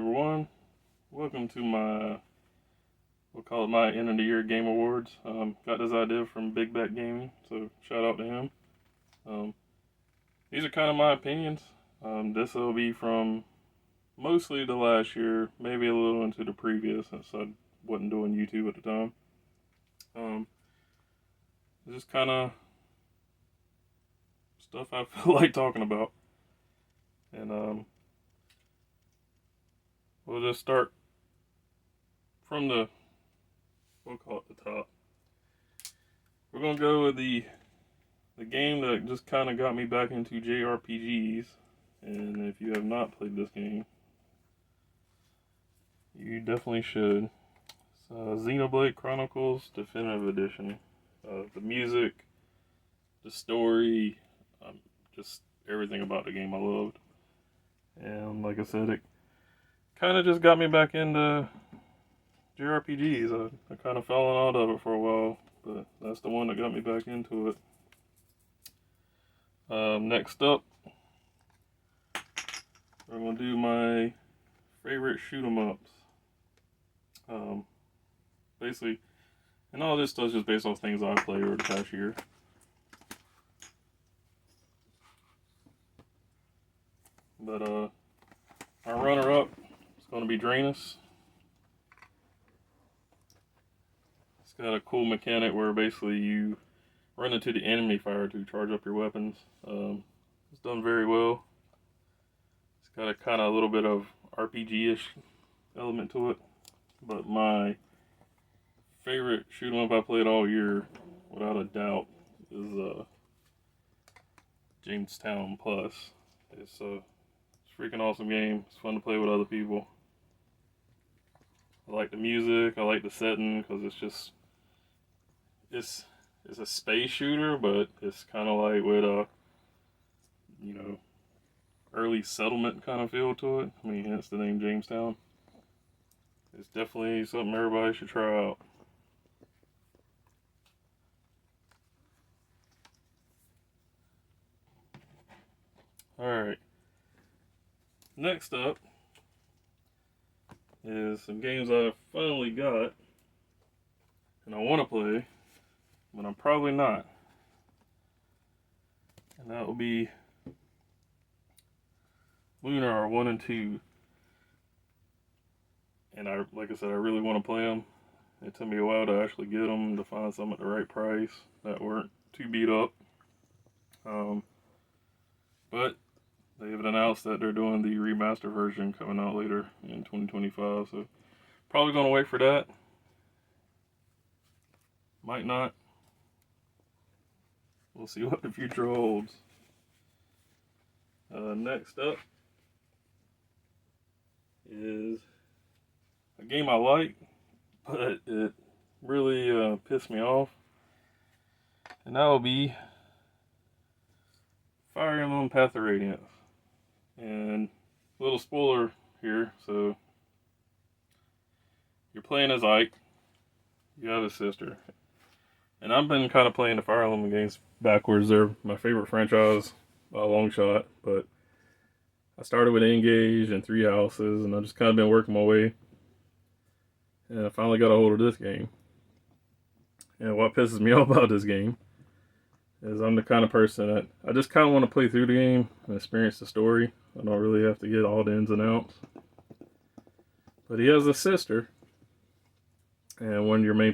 everyone. Welcome to we'll call it my end of the year game awards. Got this idea from Big Bet Gaming, so shout out to him. These are kind of my opinions. This will be from mostly the last year, maybe a little into the previous, since I wasn't doing YouTube at the time. Just kind of stuff I feel like talking about. And we'll just start from we'll call it the top. We're going to go with the game that just kind of got me back into JRPGs. And if you have not played this game, you definitely should. It's Xenoblade Chronicles Definitive Edition. The music, the story, just everything about the game I loved. And like I said, it kind of just got me back into JRPGs. I kind of fell out of it for a while, but that's the one that got me back into it. Next up, we're going to do my favorite shoot 'em ups. Basically, and all this stuff is just based off things I've played over the past year. But our runner-up is going to be Drainus. It's got a cool mechanic where basically you run into the enemy fire to charge up your weapons. It's done very well. It's got a kind of a little bit of RPG-ish element to it. But my favorite shoot 'em up I played all year, without a doubt, is Jamestown Plus. It's a freaking awesome game. It's fun to play with other people. I like the music. I like the setting because it's a space shooter, but it's kind of like with a early settlement kind of feel to it. I mean, hence the name Jamestown. It's definitely something everybody should try out. Alright. Next up is some games I finally got and I want to play, but I'm probably not. And that will be Lunar 1 and 2. And like I said, I really want to play them. It took me a while to actually get them, to find some at the right price that weren't too beat up. But they have announced that they're doing the remaster version coming out later in 2025, so probably going to wait for that. Might not. We'll see what the future holds. Next up is a game I like, but it really pissed me off. And that will be Fire Emblem Path of Radiance. And a little spoiler here, so you're playing as Ike, you have a sister. And I've been kind of playing the Fire Emblem games backwards. They're my favorite franchise by a long shot, but I started with Engage and Three Houses, and I've just kind of been working my way. And I finally got a hold of this game. And what pisses me off about this game is I'm the kind of person that I just kind of want to play through the game and experience the story. I don't really have to get all the ins and outs. But he has a sister, and one of your main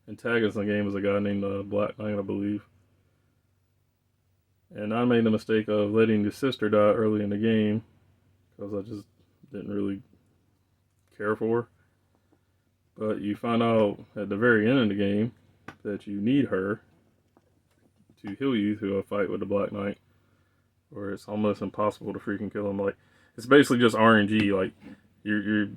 antagonists in the game is a guy named Black Knight, I believe. And I made the mistake of letting the sister die early in the game because I just didn't really care for her. But you find out at the very end of the game that you need her to heal you through a fight with the Black Knight, where it's almost impossible to freaking kill him. Like, it's basically just RNG. Like, you're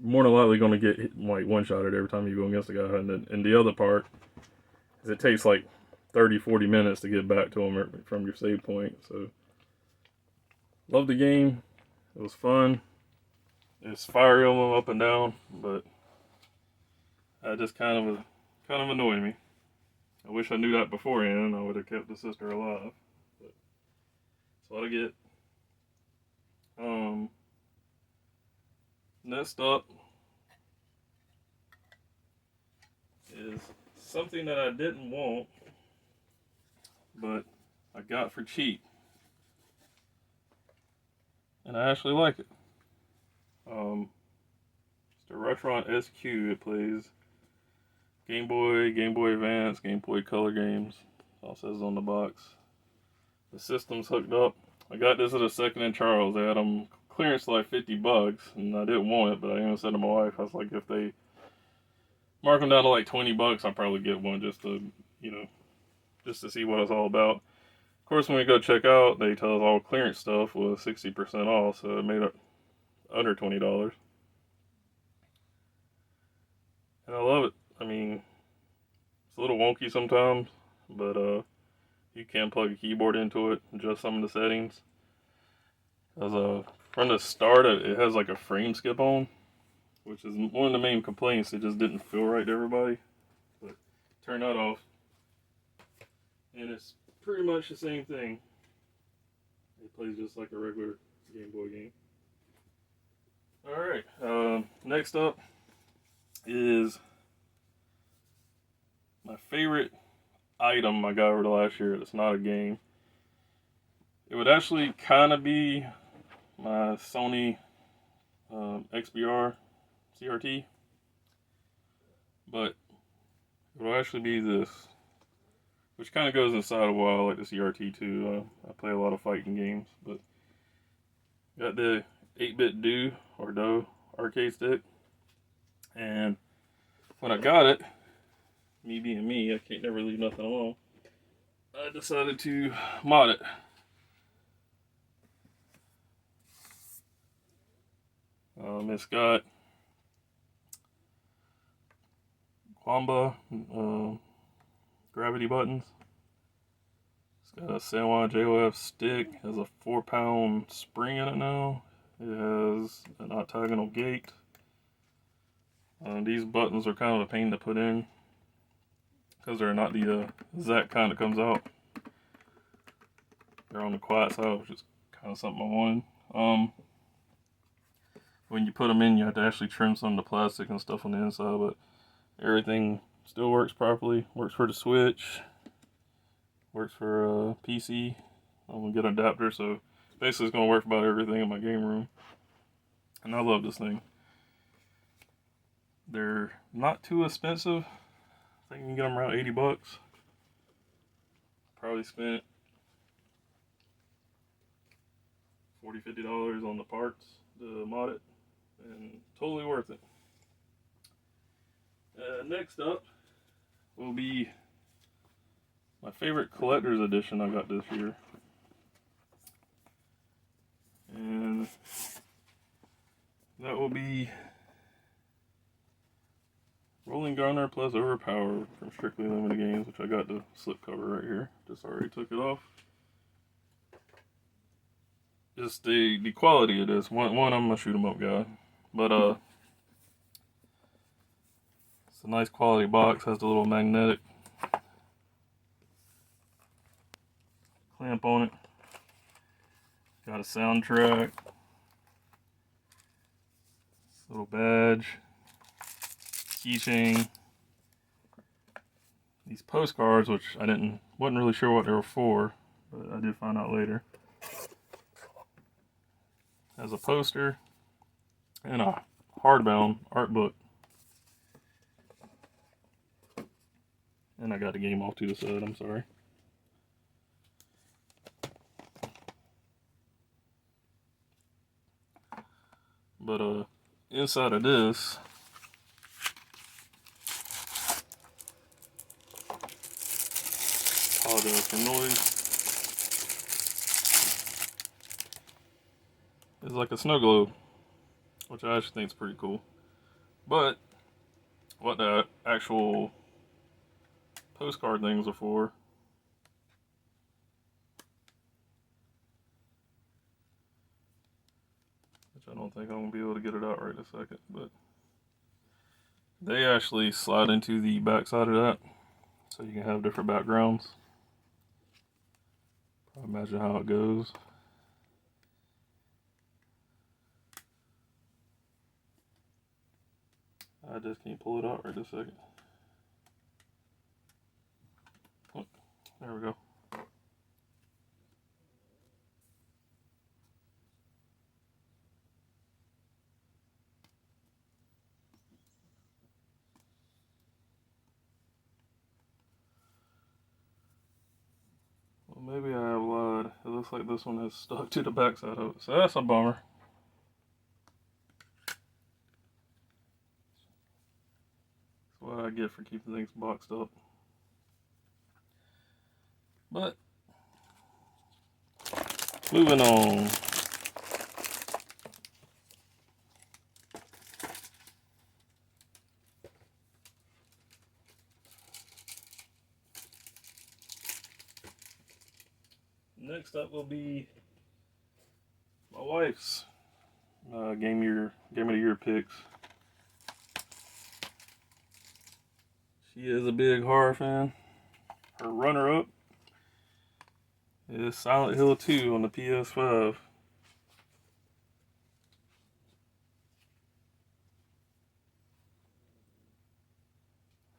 more than likely going to get hit, like, one-shotted every time you go against the guy. And the other part is it takes like 30-40 minutes to get back to him from your save point. So, love the game. It was fun. It's Fire Emblem up and down, but that just kind of annoyed me. I wish I knew that beforehand. I would have kept the sister alive. But that's what I get. Next up is something that I didn't want, but I got for cheap. And I actually like it. It's the Retron SQ. It plays Game Boy, Game Boy Advance, Game Boy Color games. All says on the box. The system's hooked up. I got this at a second in Charles. They had them clearance like $50, and I didn't want it, but I even said to my wife, I was like, if they mark them down to like $20, I'll probably get one just to, just to see what it's all about. Of course, when we go check out, they tell us all clearance stuff was 60% off, so it made it under $20. And I love it. I mean, it's a little wonky sometimes, but you can plug a keyboard into it, adjust some of the settings. Because from the start, it has like a frame skip on, which is one of the main complaints. It just didn't feel right to everybody. But turn that off, and it's pretty much the same thing. It plays just like a regular Game Boy game. Alright, next up is my favorite item I got over the last year. It's not a game. It would actually kind of be my Sony XBR CRT, but it will actually be this, which kind of goes inside of why I like the CRT too. I play a lot of fighting games, but got the 8-bit Do arcade stick, and when I got it, me being me, I can't never leave nothing alone, I decided to mod it. It's got Quamba gravity buttons. It's got a Sanwa JOF stick. It has a 4-pound spring in it now. It has an octagonal gate. These buttons are kind of a pain to put in because they're not the exact kind that comes out. They're on the quiet side, which is kind of something I wanted. When you put them in, you have to actually trim some of the plastic and stuff on the inside, but everything still works properly. Works for the Switch. Works for PC. I'm going to get an adapter, so basically it's going to work for about everything in my game room. And I love this thing. They're not too expensive. I think you can get them around $80. Probably spent $40, $50 on the parts to mod it. And totally worth it. Next up will be my favorite collector's edition I got this year. And that will be Rolling Garner plus Overpower from Strictly Limited Games, which I got the slipcover right here. Just already took it off. Just the quality of this. One, I'm a shoot 'em up guy. But it's a nice quality box. Has the little magnetic clamp on it. Got a soundtrack. Little badge. Keychain. These postcards, which I wasn't really sure what they were for, but I did find out later. Has a poster and a hardbound art book. And I got the game off to the side, I'm sorry. But inside of this, apologize for noise, is like a snow globe, which I actually think is pretty cool. But what the actual postcard things are for, which I don't think I'm going to be able to get it out right in a second, but they actually slide into the back side of that, so you can have different backgrounds. Imagine how it goes. I just can't pull it out right this second. Oh, there we go. Well, maybe I have lied. It looks like this one has stuck to the backside of it, so that's a bummer. That's what I get for keeping things boxed up. But moving on. Next up will be my wife's game of the year picks. She is a big horror fan. Her runner-up is Silent Hill 2 on the PS5.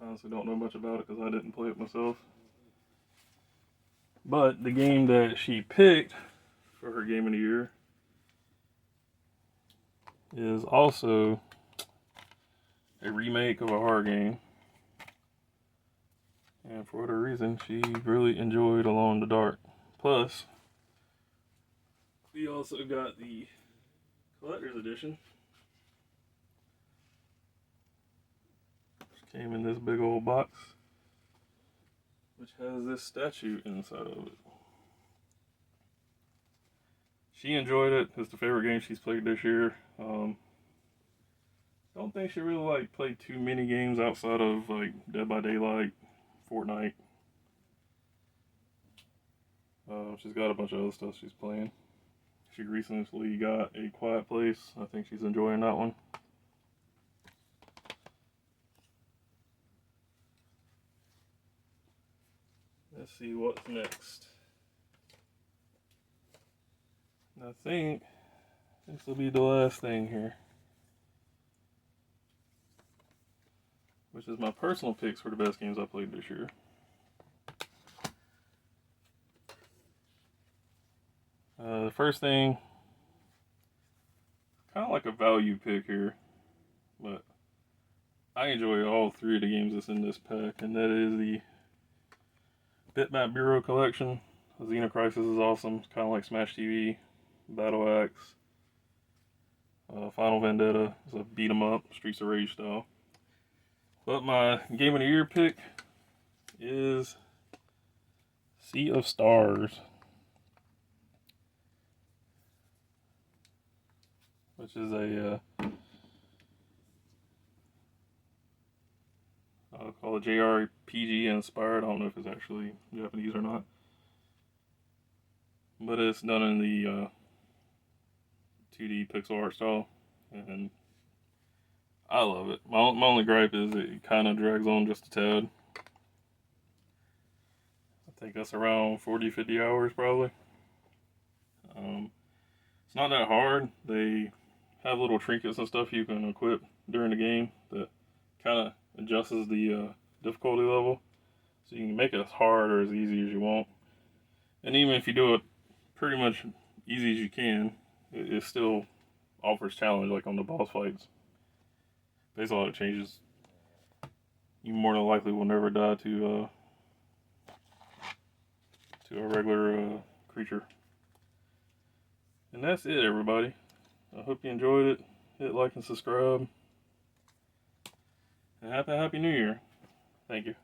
Honestly, don't know much about it because I didn't play it myself. But the game that she picked for her game of the year is also a remake of a horror game. And for whatever reason, she really enjoyed Alone in the Dark. Plus, we also got the collector's edition, which came in this big old box, which has this statue inside of it. She enjoyed it. It's the favorite game she's played this year. Don't think she really played too many games outside of Dead by Daylight, Fortnite. She's got a bunch of other stuff she's playing. She recently got A Quiet Place. I think she's enjoying that one. Let's see what's next. I think this will be the last thing here, which is my personal picks for the best games I played this year. The first thing, kind of like a value pick here, but I enjoy all three of the games that's in this pack, and that is the Bitmap Bureau collection. Xenocrisis is awesome. It's kind of like Smash TV, Battle Axe, Final Vendetta is a beat 'em up, Streets of Rage style. But my game of the year pick is Sea of Stars, which is a I'll call it JRPG inspired. I don't know if it's actually Japanese or not, but it's done in the 2D pixel art style, and I love it. My only gripe is it kind of drags on just a tad. I think that's around 40-50 hours probably. It's not that hard. They have little trinkets and stuff you can equip during the game that kind of adjusts the difficulty level, so you can make it as hard or as easy as you want. And even if you do it pretty much easy as you can, it still offers challenge, like on the boss fights. Based on all the changes, you more than likely will never die to a regular creature. And that's it, everybody. I hope you enjoyed it. Hit like and subscribe. And happy New Year. Thank you.